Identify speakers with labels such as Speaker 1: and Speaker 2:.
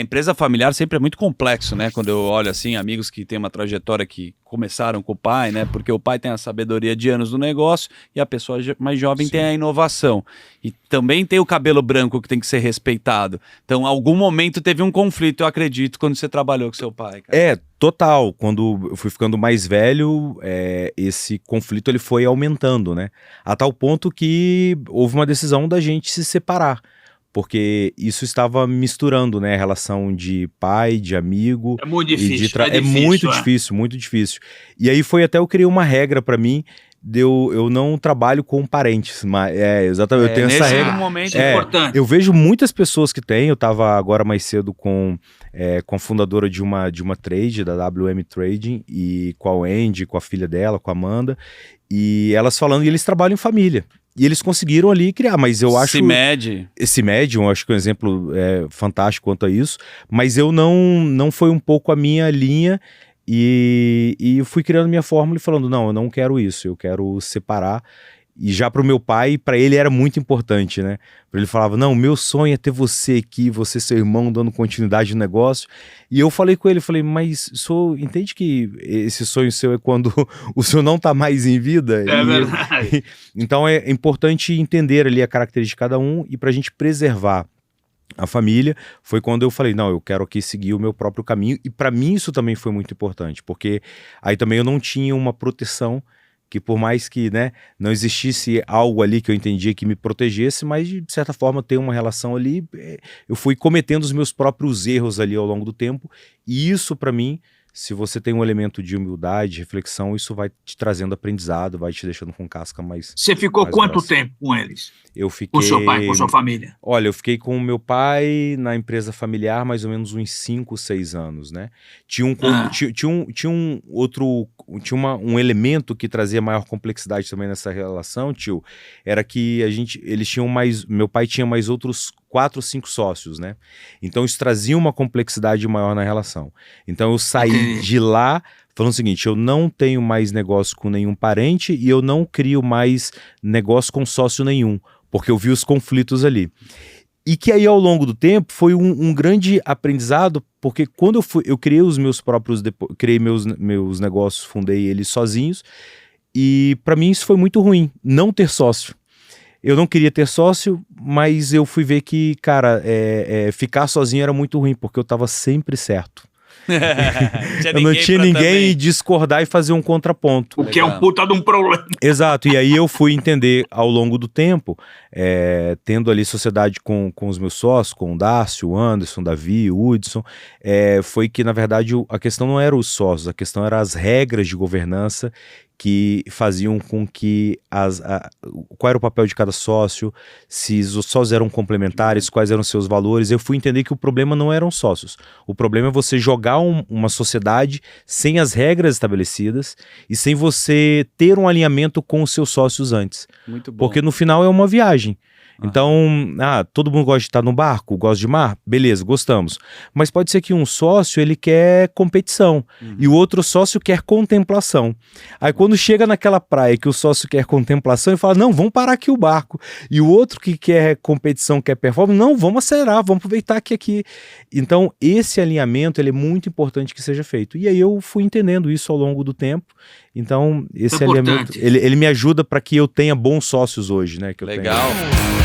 Speaker 1: Empresa familiar sempre é muito complexo, né? Quando eu olho assim, amigos que têm uma trajetória que começaram com o pai, né? Porque o pai tem a sabedoria de anos do negócio e a pessoa mais jovem
Speaker 2: Sim.
Speaker 1: tem a inovação. E também tem o cabelo branco que tem que ser respeitado. Então, em algum momento teve um conflito, eu acredito, quando você trabalhou com seu pai, cara.
Speaker 2: Total. Quando eu fui ficando mais velho, esse conflito ele foi aumentando, né? A tal ponto que houve uma decisão da gente se separar. Porque isso estava misturando, né? A relação de pai, de amigo.
Speaker 3: É muito
Speaker 2: E
Speaker 3: difícil.
Speaker 2: é muito difícil, muito difícil. E aí foi até eu criei uma regra pra mim. Eu não trabalho com parentes, mas exatamente, eu tenho essa regra.
Speaker 1: Momento
Speaker 3: é importante.
Speaker 2: Eu vejo muitas pessoas que têm. Eu estava agora mais cedo com a fundadora de uma trade, da WM Trading, e com a Wendy, com a filha dela, com a Amanda, e elas falando, e eles trabalham em família. E eles conseguiram ali criar, mas eu acho... Esse médium, eu acho que é um exemplo fantástico quanto a isso, mas eu não foi um pouco a minha linha. E eu fui criando minha fórmula e falando, não, eu não quero isso, eu quero separar. E já pro meu pai, para ele era muito importante, né? Ele falava, não, meu sonho é ter você aqui, você seu irmão, dando continuidade no negócio. E eu falei com ele, mas entende que esse sonho seu é quando o senhor não tá mais em vida?
Speaker 3: É verdade.
Speaker 2: Então é importante entender ali a característica de cada um, e pra gente preservar a família, foi quando eu falei, não, eu quero aqui seguir o meu próprio caminho. E para mim isso também foi muito importante, porque aí também eu não tinha uma proteção, que por mais que, né, não existisse algo ali que eu entendia que me protegesse, mas de certa forma ter uma relação ali, eu fui cometendo os meus próprios erros ali ao longo do tempo. E isso para mim, se você tem um elemento de humildade, de reflexão, isso vai te trazendo aprendizado, vai te deixando com casca mais...
Speaker 3: Você ficou
Speaker 2: mais
Speaker 3: quanto
Speaker 2: grossa.
Speaker 3: tempo com eles?
Speaker 2: Eu fiquei...
Speaker 3: Com seu pai, com sua família?
Speaker 2: Olha, eu fiquei com o meu pai na empresa familiar mais ou menos uns 5, 6 anos, né? Tinha um elemento que trazia maior complexidade também nessa relação, tio, era que meu pai tinha mais outros 4 ou 5 sócios, né? Então isso trazia uma complexidade maior na relação. Então eu saí de lá falando o seguinte, eu não tenho mais negócio com nenhum parente e eu não crio mais negócio com sócio nenhum, porque eu vi os conflitos ali. E que aí ao longo do tempo foi um grande aprendizado, porque quando eu criei os meus próprios, criei meus negócios, fundei eles sozinhos, e para mim isso foi muito ruim, não ter sócio. Eu não queria ter sócio, mas eu fui ver que, cara, ficar sozinho era muito ruim, porque eu estava sempre certo. Eu não tinha ninguém discordar e fazer um contraponto.
Speaker 3: O que é um puta de um problema.
Speaker 2: Exato, e aí eu fui entender ao longo do tempo, tendo ali sociedade com os meus sócios, com o Dácio, o Anderson, o Davi, o Hudson, foi que na verdade a questão não era os sócios, a questão era as regras de governança que faziam com que qual era o papel de cada sócio, se os sócios eram complementares, quais eram seus valores. Eu fui entender que o problema não eram sócios. O problema é você jogar uma sociedade sem as regras estabelecidas e sem você ter um alinhamento com os seus sócios antes.
Speaker 1: Muito bom.
Speaker 2: Porque no final é uma viagem. Então, todo mundo gosta de estar no barco, gosta de mar? Beleza, gostamos. Mas pode ser que um sócio, ele quer competição, e o outro sócio quer contemplação. Aí quando chega naquela praia que o sócio quer contemplação, ele fala, não, vamos parar aqui o barco. E o outro que quer competição, quer performance, não, vamos acelerar, vamos aproveitar que aqui. Então, esse alinhamento, ele é muito importante que seja feito. E aí eu fui entendendo isso ao longo do tempo. Então, esse alinhamento, ele me ajuda para que eu tenha bons sócios hoje, né? Que eu
Speaker 1: Legal.
Speaker 2: tenho.